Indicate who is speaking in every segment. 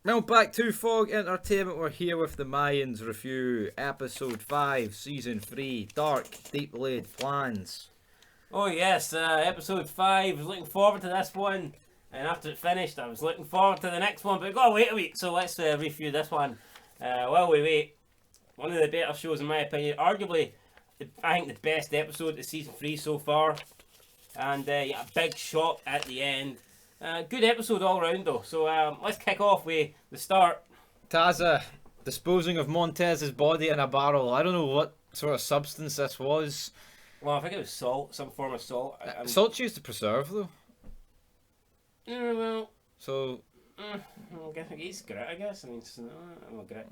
Speaker 1: Now back to Fog Entertainment. We're here with the Mayans review, episode 5, season 3, Dark, Deep Laid Plans.
Speaker 2: Oh yes, episode 5, I was looking forward to this one, and after it finished I was looking forward to the next one, but we've got to wait a week, so let's review this one while we wait. One of the better shows in my opinion, arguably I think the best episode of season 3 so far, and a big shot at the end. Good episode all round though, so let's kick off with the start.
Speaker 1: Taza disposing of Montez's body in a barrel. I don't know what sort of substance this was.
Speaker 2: Well, I think it was salt, some form of salt.
Speaker 1: Salt's used to preserve though.
Speaker 2: Well,
Speaker 1: So...
Speaker 2: he's grit, I guess. I mean, grit.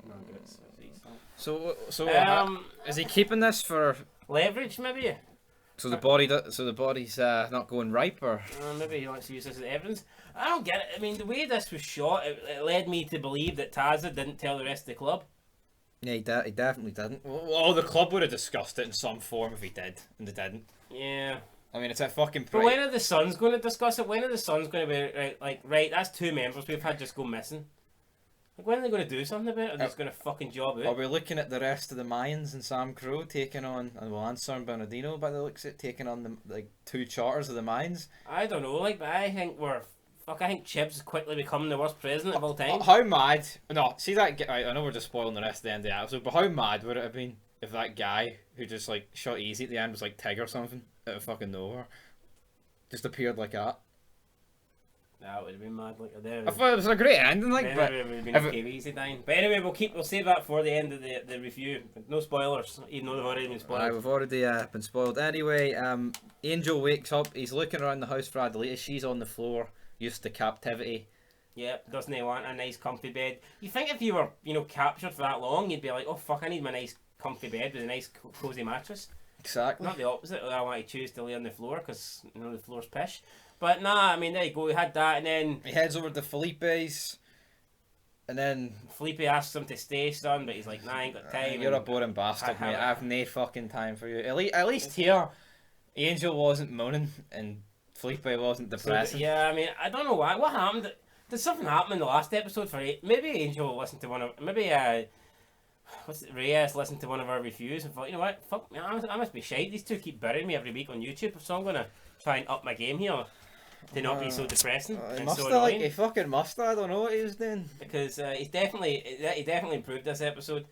Speaker 1: So is he keeping this for
Speaker 2: Leverage, maybe?
Speaker 1: so the body's not going ripe, or
Speaker 2: Maybe he wants to use this as evidence. I don't get it. I mean, the way this was shot, it led me to believe that Taza didn't tell the rest of the club.
Speaker 1: yeah, he definitely didn't. Well, the club would have discussed it in some form if he did, and they didn't.
Speaker 2: Yeah.
Speaker 1: I mean, it's a fucking.
Speaker 2: But when are the Suns going to discuss it? When are the Suns going to be right, that's 2 members we've had just go missing. Like, when are they going to do something about it? Or are they just going to fucking job
Speaker 1: Are
Speaker 2: out?
Speaker 1: we looking at the rest of the Mayans and Sam Crow taking on, and San Bernardino by the looks of it, taking on the 2 charters of the Mayans?
Speaker 2: I don't know, but I think I think Chibs is quickly becoming the worst president of all time.
Speaker 1: How mad? No, see that guy. I know we're just spoiling the rest of the end of the episode, but how mad would it have been if that guy who just like shot easy at the end was like Tig or something out of fucking nowhere, just appeared like that?
Speaker 2: That would have been mad. Like
Speaker 1: I thought it was a great ending, like, but
Speaker 2: it would have been okay, easy dying. But anyway, we'll save that for the end of the review. No spoilers, even though they've already been spoiled.
Speaker 1: we've already been spoiled. Anyway, Angel wakes up. He's looking around the house for Adelita. She's on the floor, used to captivity.
Speaker 2: Yep, doesn't he want a nice comfy bed? You think if you were, captured for that long, you'd be like, oh fuck, I need my nice comfy bed with a nice cozy mattress.
Speaker 1: Exactly.
Speaker 2: Not the opposite. I want to choose to lay on the floor because the floor's pish. But nah, I mean, there you go. He had that, and then
Speaker 1: he heads over to Felipe's, and then
Speaker 2: Felipe asks him to stay, son, but he's like, nah, I ain't got time.
Speaker 1: You're a boring bastard, mate. I have no fucking time for you. At least here, Angel wasn't moaning, and Felipe wasn't depressing.
Speaker 2: So, yeah, I mean, I don't know why. What happened? Did something happen in the last episode for it? Maybe Angel listened to Reyes listened to one of our reviews and thought, you know what, fuck me, I must be shite. These two keep burying me every week on YouTube, so I'm gonna try and up my game here to not be so depressing and so annoying.
Speaker 1: He fucking must have. I don't know what he was doing.
Speaker 2: Because he definitely improved this episode.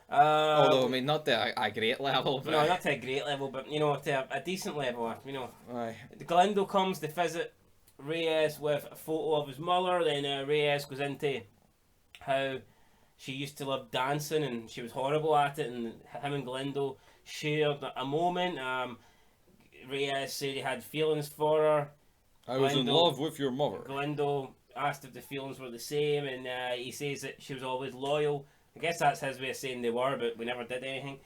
Speaker 1: Although, I mean, not to a great level. But...
Speaker 2: No, not to a great level, but to a decent level.
Speaker 1: Aye.
Speaker 2: Glendo comes to visit Reyes with a photo of his mother. Then Reyes goes into how she used to love dancing and she was horrible at it, and him and Glendo shared a moment. Reyes said he had feelings for her.
Speaker 1: I was in love with your mother.
Speaker 2: Glendo asked if the feelings were the same, and he says that she was always loyal. I guess that's his way of saying they were, but we never did anything.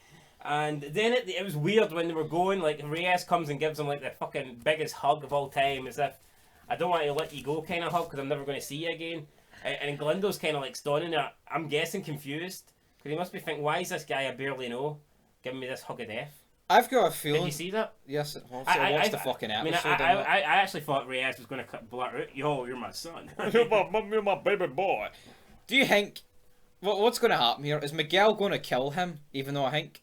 Speaker 2: And then it was weird when they were going, like, Reyes comes and gives him like the fucking biggest hug of all time, as if, I don't want to let you go kind of hug because I'm never going to see you again. And Glendo's kind of like standing there, I'm guessing confused, because he must be thinking, why is this guy I barely know giving me this hug of death?
Speaker 1: I've got a feeling.
Speaker 2: Did you see that?
Speaker 1: Yes. I watched the fucking episode.
Speaker 2: I actually thought Reyes was going to blurt out, yo, you're my son.
Speaker 1: You're my baby boy. Do you think what's going to happen here? Is Miguel going to kill him? Even though I think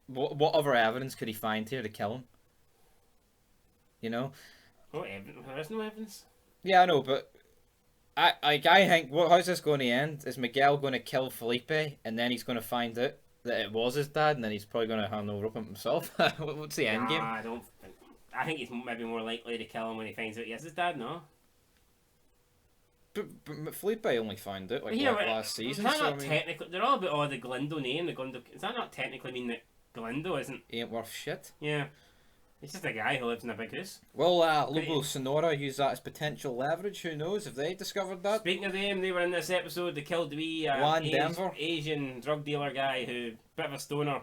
Speaker 1: what other evidence could he find here to kill him? You know.
Speaker 2: No evidence. There is no evidence.
Speaker 1: Yeah, I know, but I think how's this going to end? Is Miguel going to kill Felipe, and then he's going to find out that it was his dad, and then he's probably going to hand over up himself? What's the end game?
Speaker 2: I think he's maybe more likely to kill him when he finds out he is his dad, no?
Speaker 1: But Felipe only found out last season.
Speaker 2: Is that not technically? They're all about the Glendo name. Does that not technically mean that Glendo isn't?
Speaker 1: Ain't worth shit.
Speaker 2: Yeah. He's just a guy who lives in a big house.
Speaker 1: Well, Lobo Sonora used that as potential leverage. Who knows if they discovered that?
Speaker 2: Speaking of them, they were in this episode. They killed the wee Asian drug dealer guy who bit of a stoner,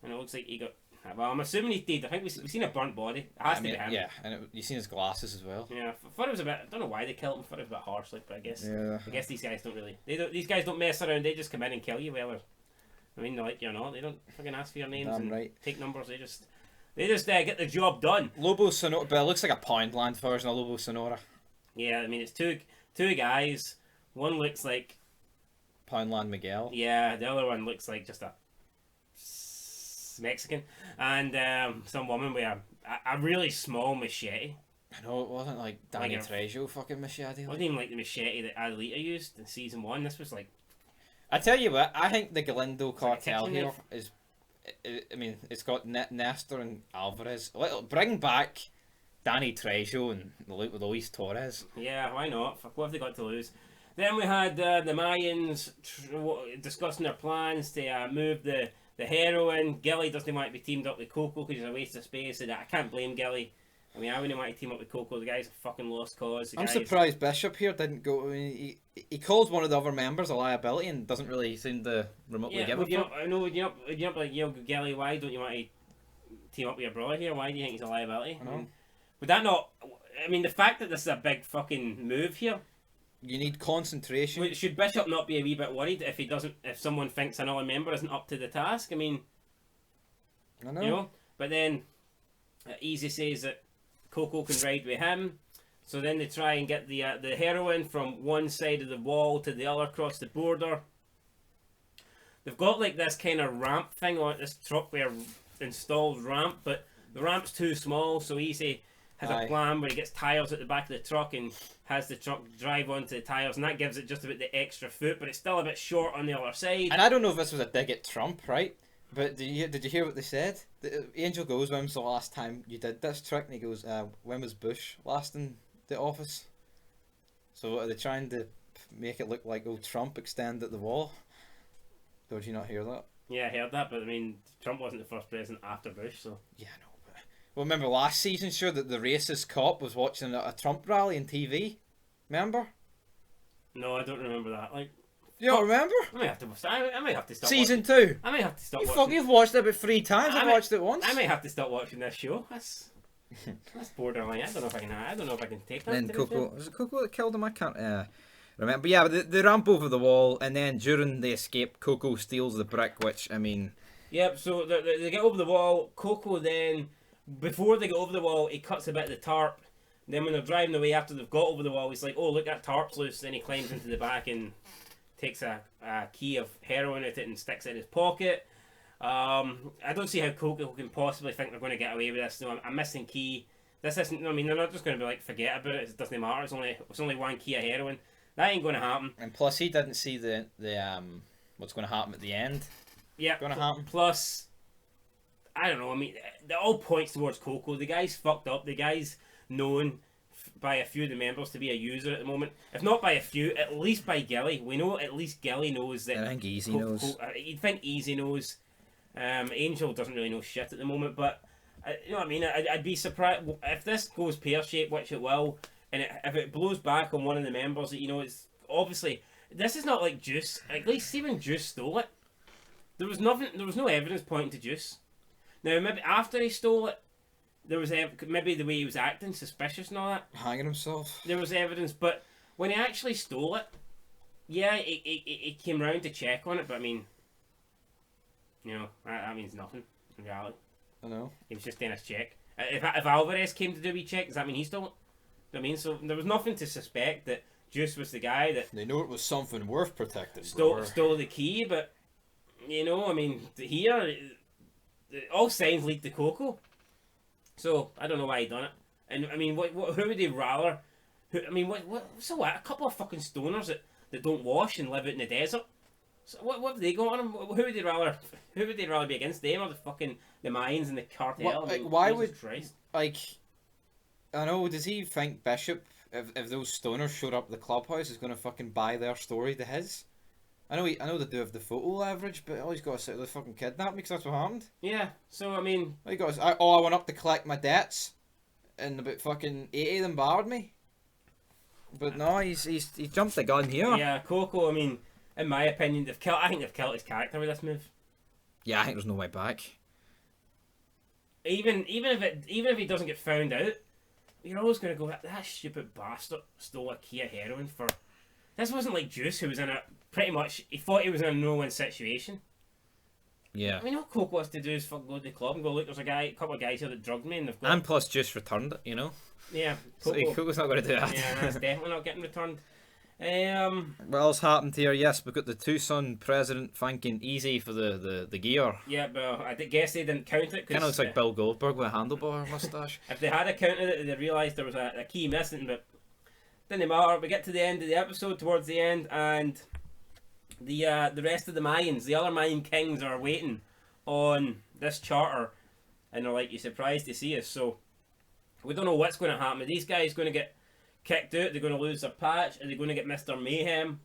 Speaker 2: and it looks like he got. Well, I'm assuming he did. I think we've seen a burnt body. It has to be him.
Speaker 1: Yeah, and you've seen his glasses as well.
Speaker 2: Yeah, I thought it was a bit. I don't know why they killed him. I thought it was a bit harsh, like, but I guess.
Speaker 1: Yeah.
Speaker 2: I guess these guys don't really. These guys don't mess around. They just come in and kill you, whether. I mean, they like you or not. They don't fucking ask for your names and take numbers. They just get the job done.
Speaker 1: Lobo Sonora, but it looks like a Poundland version of Lobo Sonora.
Speaker 2: Yeah, I mean it's two guys One looks like
Speaker 1: Poundland Miguel.
Speaker 2: the other one looks like just a Mexican, and some woman with a really small machete.
Speaker 1: I know it wasn't like Danny
Speaker 2: Like a-
Speaker 1: Trejo fucking machete.
Speaker 2: It wasn't even like the machete that Adelita used in season 1. This was like
Speaker 1: I tell you what, I think the Galindo
Speaker 2: like a
Speaker 1: cartel
Speaker 2: kitchen
Speaker 1: here
Speaker 2: knife.
Speaker 1: is. I mean, it's got Nestor and Alvarez. Bring back Danny Trejo and Luis Torres.
Speaker 2: Yeah, why not? Fuck, what have they got to lose? Then we had the Mayans discussing their plans to move the heroine. Gilly doesn't want to be teamed up with Coco because he's a waste of space, and I can't blame Gilly. I mean, I wouldn't want to team up with Coco. The guy's a fucking lost cause.
Speaker 1: I'm surprised Bishop here didn't go. I mean, he calls one of the other members a liability and doesn't really seem to remotely give a fuck.
Speaker 2: I know. Would you not like, Gilly? Why don't you want to team up with your brother here? Why do you think he's a liability?
Speaker 1: I know.
Speaker 2: I mean, would that not? I mean, the fact that this is a big fucking move here.
Speaker 1: You need concentration.
Speaker 2: Should Bishop not be a wee bit worried if someone thinks another member isn't up to the task? I mean,
Speaker 1: I know.
Speaker 2: you know. But then, Easy says that Coco can ride with him. So then they try and get the heroine from one side of the wall to the other across the border. They've got like this kind of ramp thing on this truck where installed ramp, but the ramp's too small, so Easy has a plan where he gets tyres at the back of the truck and has the truck drive onto the tyres, and that gives it just about the extra foot, but it's still a bit short on the other side.
Speaker 1: And I don't know if this was a dig at Trump, right? But did you hear what they said? Angel goes, "When was the last time you did this trick?" And he goes, "When was Bush last in the office?" So what, are they trying to make it look like old Trump extended the wall? Did you not hear that?
Speaker 2: Yeah, I heard that, but I mean, Trump wasn't the first president after Bush, so...
Speaker 1: Yeah, I know. But... Well, remember last season, sure, that the racist cop was watching a Trump rally on TV? Remember?
Speaker 2: No, I don't remember that. Like,
Speaker 1: You don't remember?
Speaker 2: I may have to. I may have to stop.
Speaker 1: Season 2.
Speaker 2: I may have to stop.
Speaker 1: You've watched it about 3 times. I've watched it once.
Speaker 2: I may have to stop watching this show. That's borderline. I don't know if I can. I don't know if I can take that.
Speaker 1: Then Coco, was it Coco that killed him? I can't remember. But yeah, they ramp over the wall, and then during the escape, Coco steals the brick. Which, I mean,
Speaker 2: Yep. So they get over the wall. Coco then, before they get over the wall, he cuts a bit of the tarp. Then when they're driving away after they've got over the wall, he's like, "Oh, look, that tarp's loose." Then he climbs into the back and takes a key of heroin at it and sticks it in his pocket. I don't see how Coco can possibly think they're going to get away with this. No, I'm missing key. This isn't. I mean, they're not just going to be like, forget about it. It doesn't matter. It's only one key of heroin. That ain't going to happen.
Speaker 1: and plus he didn't see the what's going to happen at the end.
Speaker 2: Yeah.
Speaker 1: Gonna happen.
Speaker 2: Plus, I don't know. I mean, it all points towards Coco. The guy's fucked up. The guy's known by a few of the members to be a user at the moment. If not by a few, at least by Gilly. We know at least Gilly knows that.
Speaker 1: I think Easy knows.
Speaker 2: You'd think Easy knows. Angel doesn't really know shit at the moment, but you know what I mean. I'd be surprised if this goes pear shaped, which it will, and if it blows back on one of the members. You know, it's obviously this is not like Juice. At least even Juice stole it. There was nothing. There was no evidence pointing to Juice. Now maybe after he stole it, there was maybe the way he was acting suspicious and all that.
Speaker 1: Hanging himself.
Speaker 2: There was evidence, but when he actually stole it, yeah, he came round to check on it. But I mean, you know, that means nothing in reality.
Speaker 1: I know.
Speaker 2: He was just doing his check. If Alvarez came to do a wee check, does that mean he stole it? Do you know what I mean? So there was nothing to suspect that Juice was the guy that
Speaker 1: They know it was something worth protecting.
Speaker 2: stole the key, but you know, I mean, here all signs lead to Coco. So I don't know why he done it. And I mean, who would he rather? I mean, so what? A couple of fucking stoners that don't wash and live out in the desert. So what have they got on them? Who would they rather? Who would they rather be against? Them or the Mayans and the cartel?
Speaker 1: What,
Speaker 2: I mean,
Speaker 1: why
Speaker 2: Jesus
Speaker 1: would
Speaker 2: Christ.
Speaker 1: like? I know. Does he think Bishop, if those stoners showed up at the clubhouse, is going to fucking buy their story to his? I know they do have the photo leverage, but all he's got to say, "They fucking kidnap me," because that's what happened.
Speaker 2: Yeah. So I mean,
Speaker 1: All he got is, I went up to collect my debts, and about fucking 80 of them barred me. But no, he's jumped the gun here.
Speaker 2: yeah, Coco. I mean, in my opinion, I think they've killed his character with this move.
Speaker 1: Yeah, I think there's no way back.
Speaker 2: Even if he doesn't get found out, you're always going to go, that stupid bastard stole a key of heroin for... This wasn't like Juice, who was in a... Pretty much, he thought he was in a no-win situation.
Speaker 1: Yeah.
Speaker 2: I mean, all Coke wants to do is fucking go to the club and go, look, there's a couple of guys here that drugged me and they've got...
Speaker 1: And plus just returned it, you know?
Speaker 2: Yeah.
Speaker 1: So Coco's not going to do that.
Speaker 2: Yeah, that's definitely not getting returned.
Speaker 1: What else happened here? Yes, we got the Tucson president thanking Easy for the gear.
Speaker 2: Yeah, but I guess they didn't count it.
Speaker 1: Kind of looks like Bill Goldberg with a handlebar mustache.
Speaker 2: If they had counted it, they realised there was a key missing, but didn't matter. We get to the end of the episode, towards the end, and the rest of the Mayans, the other Mayan kings, are waiting on this charter, and they're like, "You surprised to see us?" So we don't know what's going to happen. Are these guys going to get kicked out? They're going to lose their patch? Are they going to get Mr. Mayhem?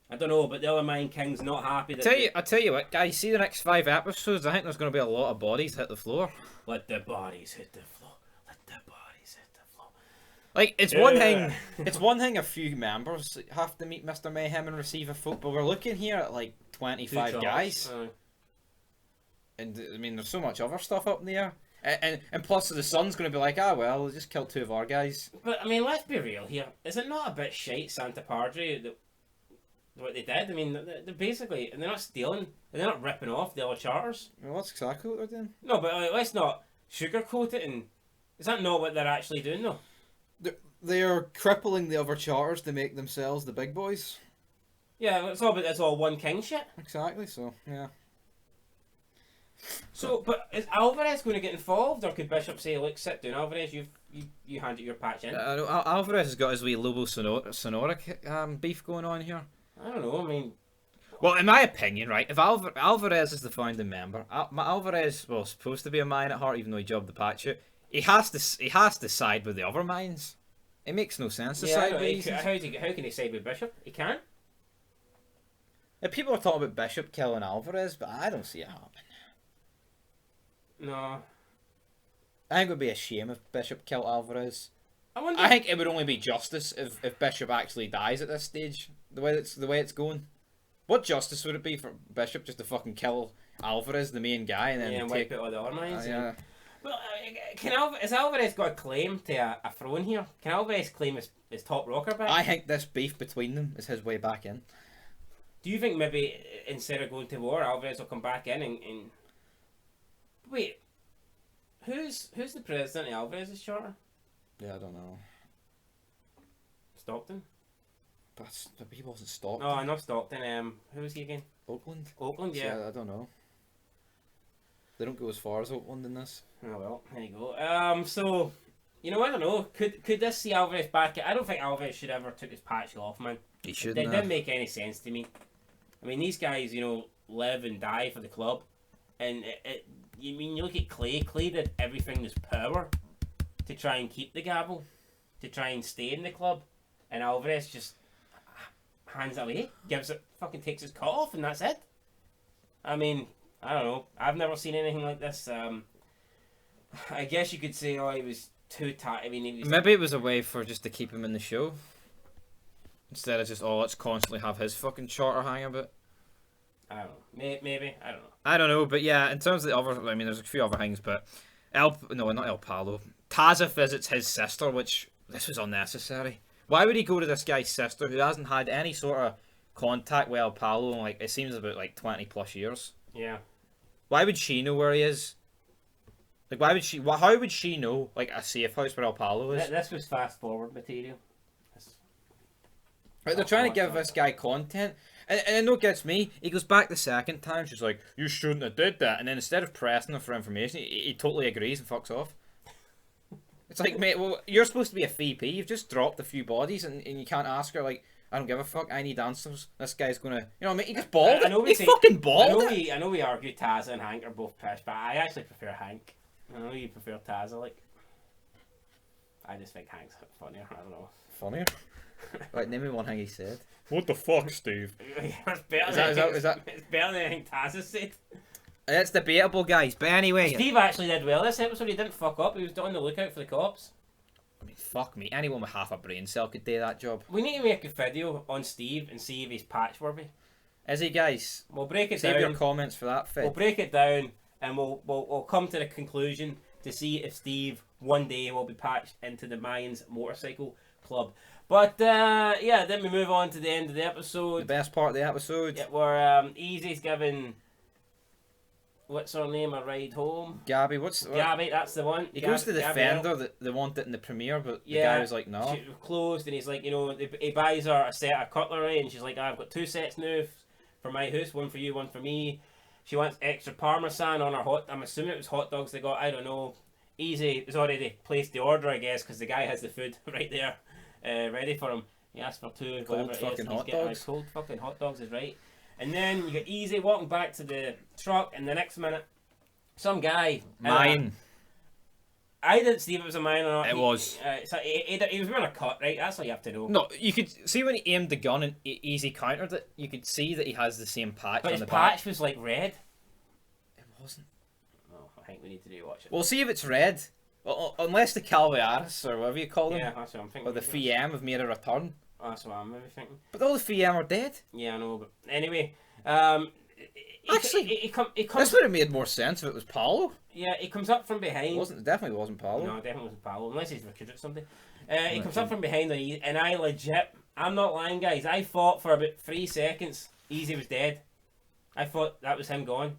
Speaker 2: I don't know, but the other Mayan king's not happy. I
Speaker 1: tell you what, guys. See the next 5 episodes. I think there's going to be a lot of bodies hit the floor.
Speaker 2: Let the bodies hit the floor. Let the bodies hit the floor.
Speaker 1: Like, it's one thing. It's one thing. A few members have to meet Mr. Mayhem and receive a vote, but we're looking here at like 25 guys. And I mean, there's so much other stuff up in the air. And plus the Sun's going to be like, well, we'll just kill 2 of our guys.
Speaker 2: But, I mean, let's be real here. Is it not a bit shite, Santa Padre, that what they did? I mean, they're basically, they're not stealing, they're not ripping off the other charters.
Speaker 1: Well, that's exactly what they're doing.
Speaker 2: No, but let's not sugarcoat it. And is that not what they're actually doing, though?
Speaker 1: They're crippling the other charters to make themselves the big boys.
Speaker 2: Yeah, it's all one king shit.
Speaker 1: Exactly, so, yeah.
Speaker 2: So, but is Alvarez going to get involved, or could Bishop say, "Look, sit down, Alvarez. You handed your patch in."
Speaker 1: Alvarez has got his wee Lobo Sonora beef going on here.
Speaker 2: I don't know. I mean,
Speaker 1: well, in my opinion, right, if Alvarez is the founding member, Alvarez was supposed to be a Mayan at heart, even though he jobbed the patch out. He has to side with the other Mayans. It makes no sense to side with these.
Speaker 2: How can he side with Bishop? He can't.
Speaker 1: People are talking about Bishop killing Alvarez, but I don't see it happening.
Speaker 2: No.
Speaker 1: I think it would be a shame if Bishop killed Alvarez.
Speaker 2: I
Speaker 1: think it would only be justice if Bishop actually dies at this stage. The way it's going. What justice would it be for Bishop just to fucking kill Alvarez, the main guy, and then
Speaker 2: and wipe out all the other Mayans?
Speaker 1: Yeah.
Speaker 2: Well, has Alvarez got a claim to a throne here? Can Alvarez claim his top rocker back?
Speaker 1: I think this beef between them is his way back in.
Speaker 2: Do you think maybe instead of going to war, Alvarez will come back in and... Wait, who's the president of Alvarez's charter?
Speaker 1: Yeah, I don't know.
Speaker 2: Stockton?
Speaker 1: But he wasn't Stockton.
Speaker 2: No, not Stockton. Who was he again?
Speaker 1: Oakland?
Speaker 2: Oakland, yeah.
Speaker 1: I don't know. They don't go as far as Oakland in this.
Speaker 2: Oh well, there you go. So, I don't know. Could this see Alvarez back? I don't think Alvarez should ever took his patch off, man.
Speaker 1: He shouldn't.
Speaker 2: It didn't make any sense to me. I mean, these guys, live and die for the club, and you look at Clay. Clay did everything in his power to try and keep the gavel, to try and stay in the club, and Alvarez just hands it away, fucking takes his cut off, and that's it. I mean, I don't know. I've never seen anything like this. I guess you could say, he was too tight. I mean,
Speaker 1: maybe it was a way for just to keep him in the show. Instead of just, let's constantly have his fucking charter hang about.
Speaker 2: I don't know. Maybe. I don't know.
Speaker 1: I don't know, but yeah, in terms of the other, I mean, there's a few other things, but not El Palo. Taza visits his sister, which, this was unnecessary. Why would he go to this guy's sister who hasn't had any sort of contact with El Palo in, it seems about, 20 plus years?
Speaker 2: Yeah. Why
Speaker 1: would she know where he is? How would she know, a safe house where El Palo is?
Speaker 2: This was fast forward material.
Speaker 1: Right, they're trying to give this guy content, and I know it gets me. He goes back the second time, she's like, "You shouldn't have did that," and then instead of pressing him for information, he totally agrees and fucks off. It's like, mate, well, you're supposed to be a VP. You've just dropped a few bodies, and you can't ask her, I don't give a fuck. I need answers. This guy's gonna, mate, he just balled it. He fucking balled it.
Speaker 2: I know we argue Taza and Hank are both pissed, but I actually prefer Hank. I know you prefer Taza, I just think Hank's funnier. I don't know.
Speaker 1: Funnier? Right, name me one thing he said.
Speaker 3: What the fuck, Steve?
Speaker 2: It's better than anything Taza said.
Speaker 1: It's debatable, guys, but anyway.
Speaker 2: Steve actually did well this episode. He didn't fuck up. He was on the lookout for the cops.
Speaker 1: I mean, fuck me. Anyone with half a brain cell could do that job.
Speaker 2: We need to make a video on Steve and see if he's patch-worthy.
Speaker 1: Is he, guys?
Speaker 2: We'll break it
Speaker 1: down.
Speaker 2: Save
Speaker 1: your comments for that, Fed.
Speaker 2: We'll break it down and we'll come to the conclusion to see if Steve one day will be patched into the Mayans Motorcycle Club. But then we move on to the end of the episode.
Speaker 1: The best part of the episode.
Speaker 2: Yeah, where Easy's giving what's her name? A Ride Home.
Speaker 1: Gabby, what's...
Speaker 2: Gabby, that's the one.
Speaker 1: He goes to the
Speaker 2: Gabrielle.
Speaker 1: Defender that they want it in the premiere, but the
Speaker 2: Yeah,
Speaker 1: guy was like, no.
Speaker 2: She closed, and he's like, you know, he buys her a set of cutlery, and she's like, I've got 2 sets now for my house, one for you, one for me. She wants extra parmesan on her hot. I'm assuming it was hot dogs they got. I don't know. Easy has already placed the order, I guess, because the guy has the food right there, ready for him. He asked for 2
Speaker 1: Cold fucking hot dogs.
Speaker 2: Cold fucking hot dogs is right. And then you get Easy walking back to the truck, and the next minute, some guy.
Speaker 1: Mayan.
Speaker 2: I didn't see if it was a Mayan or not.
Speaker 1: It was.
Speaker 2: So he was wearing a cut, right? That's all you have to know.
Speaker 1: No, you could see when he aimed the gun and Easy countered it, you could see that he has the same patch
Speaker 2: But
Speaker 1: on
Speaker 2: his
Speaker 1: the
Speaker 2: patch
Speaker 1: back.
Speaker 2: was like red.
Speaker 1: It wasn't.
Speaker 2: Oh, I think we need to rewatch it.
Speaker 1: We'll see if it's red. Well, unless the Calvaris, or whatever you call them,
Speaker 2: Yeah, that's what I'm thinking.
Speaker 1: or the FEM have made a return.
Speaker 2: Oh, that's what I'm maybe thinking.
Speaker 1: But all the FEM are dead.
Speaker 2: Yeah, I know, but anyway,
Speaker 1: Actually,
Speaker 2: he comes.
Speaker 1: This would have made more sense if it was Paulo.
Speaker 2: Yeah, he comes up from behind.
Speaker 1: Definitely wasn't Paulo.
Speaker 2: No, it definitely wasn't Paolo, unless he's recruited somebody. He comes up from behind, and I legit, I'm not lying, guys. I thought for about 3 seconds, Easy was dead. I thought that was him gone.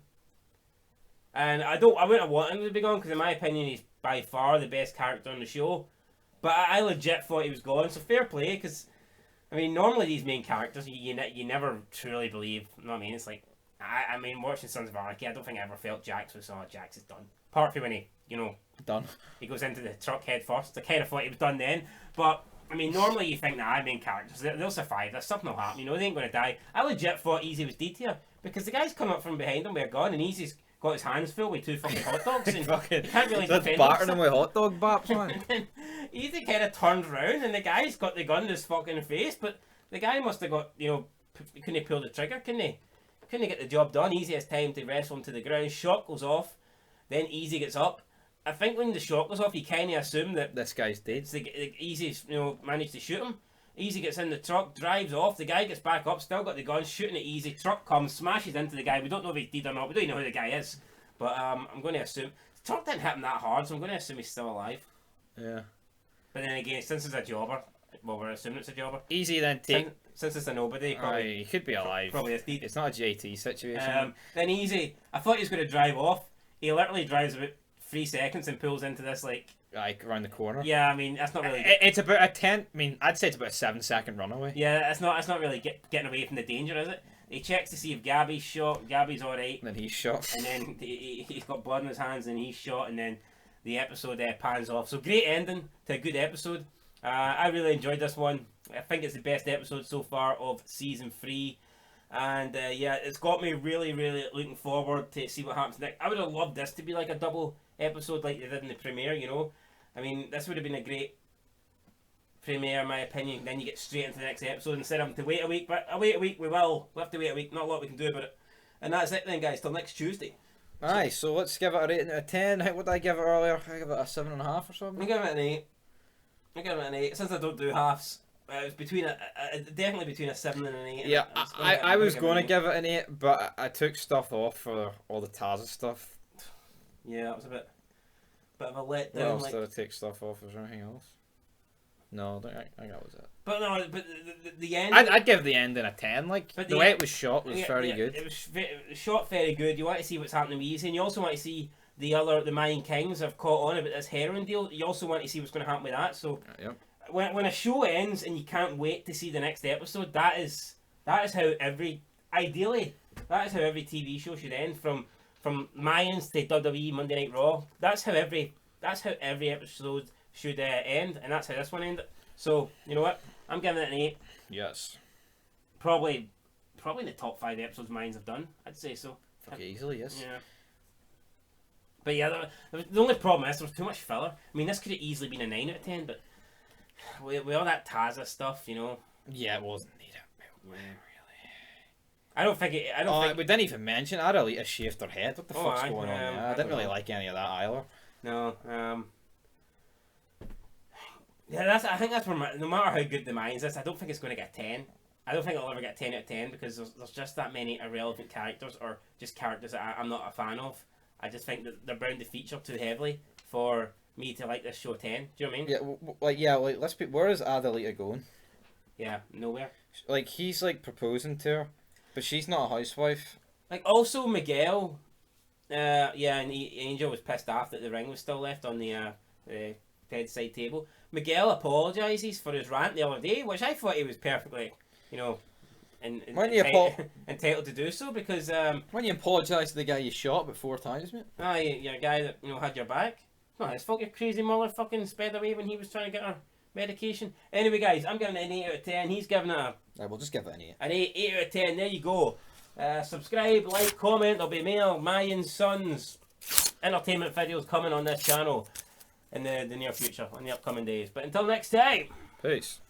Speaker 2: And I wouldn't have wanted him to be gone, because in my opinion, he's by far the best character on the show. But I legit thought he was gone, so fair play, because, I mean, normally these main characters, you never truly believe, you know what I mean? It's like, I mean, watching Sons of Anarchy, I don't think I ever felt Jax was, oh, Jax is done. Apart from when he, you know,
Speaker 1: Done.
Speaker 2: he goes into the truck head first. I kind of thought he was done then. But, I mean, normally you think, nah, main characters, they'll survive. There's something will happen. You know, they ain't going to die. I legit thought Easy was dead here. Because the guy's come up from behind him with a gun, and Easy's got his hands full with 2 fucking hot dogs. And
Speaker 1: Fucking,
Speaker 2: he can't really
Speaker 1: that's
Speaker 2: defend
Speaker 1: battering him
Speaker 2: himself.
Speaker 1: with hot dog baps, man.
Speaker 2: And then Easy kind of turned round, and the guy's got the gun in his fucking face. But the guy must have got, you know, couldn't he pull the trigger? Couldn't he get the job done? Easy has time to wrestle him to the ground. Shot goes off. Then Easy gets up. I think when the shot goes off, you kind of assume that
Speaker 1: This guy's dead.
Speaker 2: Easy's, you know, managed to shoot him. Easy gets in the truck, drives off. The guy gets back up, still got the gun, shooting at Easy. Truck comes, smashes into the guy. We don't know if he's dead or not. We don't even know who the guy is. But I'm going to assume the truck didn't hit him that hard, so I'm going to assume he's still alive.
Speaker 1: Yeah.
Speaker 2: But then again, since it's a jobber, well, we're assuming it's a jobber.
Speaker 1: Easy then take.
Speaker 2: Since it's a nobody,
Speaker 1: He could be alive.
Speaker 2: probably is dead.
Speaker 1: It's not a JT situation.
Speaker 2: Then Easy, I thought he was going to drive off. He literally drives about 3 seconds and pulls into this, like,
Speaker 1: Around the corner.
Speaker 2: yeah, I mean, that's not really...
Speaker 1: It's about a 10. I mean, I'd say it's about a 7-second runaway.
Speaker 2: Yeah, it's not really getting away from the danger, is it? He checks to see if Gabby's shot. Gabby's alright.
Speaker 1: And then he's shot.
Speaker 2: And then he's got blood in his hands and he's shot, and then the episode pans off. So great ending to a good episode. I really enjoyed this one. I think it's the best episode so far of season 3. And yeah, it's got me really, really looking forward to see what happens next. I would have loved this to be like a double episode like they did in the premiere, you know. I mean, this would have been a great premiere in my opinion. Then you get straight into the next episode instead of having to wait a week. But wait a week, we'll have to wait a week. Not a lot we can do about it. And that's it then, guys. Till next Tuesday.
Speaker 1: Aye, so let's give it a rating out of 10. What did I give it earlier? I give it a 7.5 or
Speaker 2: I'm
Speaker 1: something.
Speaker 2: giving it an 8. I'm giving it an 8. Since I don't do halves, it was between definitely between a 7 and an 8.
Speaker 1: Yeah, I was going to give it an 8, but I took stuff off for all the Taza stuff.
Speaker 2: Yeah, that was a bit of a letdown.
Speaker 1: What else
Speaker 2: like,
Speaker 1: did I take stuff off? Was there anything else? No, I think that was it.
Speaker 2: but no, but the end.
Speaker 1: I'd give the ending a 10. Like,
Speaker 2: But
Speaker 1: the way it was shot was very
Speaker 2: yeah,
Speaker 1: good.
Speaker 2: It was shot very good. You want to see what's happening with Easy, and you also want to see the Mayan Kings have caught on about this heroin deal. You also want to see what's going to happen with that. So
Speaker 1: Yep.
Speaker 2: when a show ends and you can't wait to see the next episode, that is how ideally that is how every TV show should end, from Mayans to WWE Monday Night Raw. That's how every episode should end, and that's how this one ended. So you know what? I'm giving it an 8.
Speaker 1: Yes.
Speaker 2: Probably in the top 5 episodes Mayans have done. I'd say so.
Speaker 1: Fuck, easily, yes.
Speaker 2: Yeah. But yeah, the only problem is there was too much filler. I mean, this could have easily been a 9 out of 10, but with all that Taza stuff, you know.
Speaker 1: Yeah, it wasn't needed.
Speaker 2: I don't think it. I don't think.
Speaker 1: We didn't even mention Adalita shaved her head. What the fuck's
Speaker 2: aye,
Speaker 1: going on there? I didn't really like any of that either.
Speaker 2: No. Yeah, I think that's where no matter how good the Mayans is, I don't think it's going to get 10. I don't think it'll ever get 10 out of 10 because there's just that many irrelevant characters, or just characters that I'm not a fan of. I just think that they're bound to feature too heavily for me to like this show 10. Do you know what I mean?
Speaker 1: Yeah, let's be. Where is Adalita going?
Speaker 2: Yeah, nowhere.
Speaker 1: Like, he's like proposing to her, but she's not a housewife.
Speaker 2: Like, also Miguel, Yeah, and Angel was pissed off that the ring was still left on the bedside table. Miguel apologises for his rant the other day, which I thought he was perfectly, you know, entitled to do so, because
Speaker 1: when you apologise to the guy you shot about 4 times, mate.
Speaker 2: you're a guy that had your back. No, his fucking crazy motherfucking sped away when he was trying to get her medication. Anyway, guys, I'm giving it an 8 out of 10. He's giving it
Speaker 1: We'll just give it an 8.
Speaker 2: an 8 out of 10. There you go. Subscribe, like, comment. There'll be more Mayan Sons entertainment videos coming on this channel in the near future, in the upcoming days. But until next time.
Speaker 1: Peace.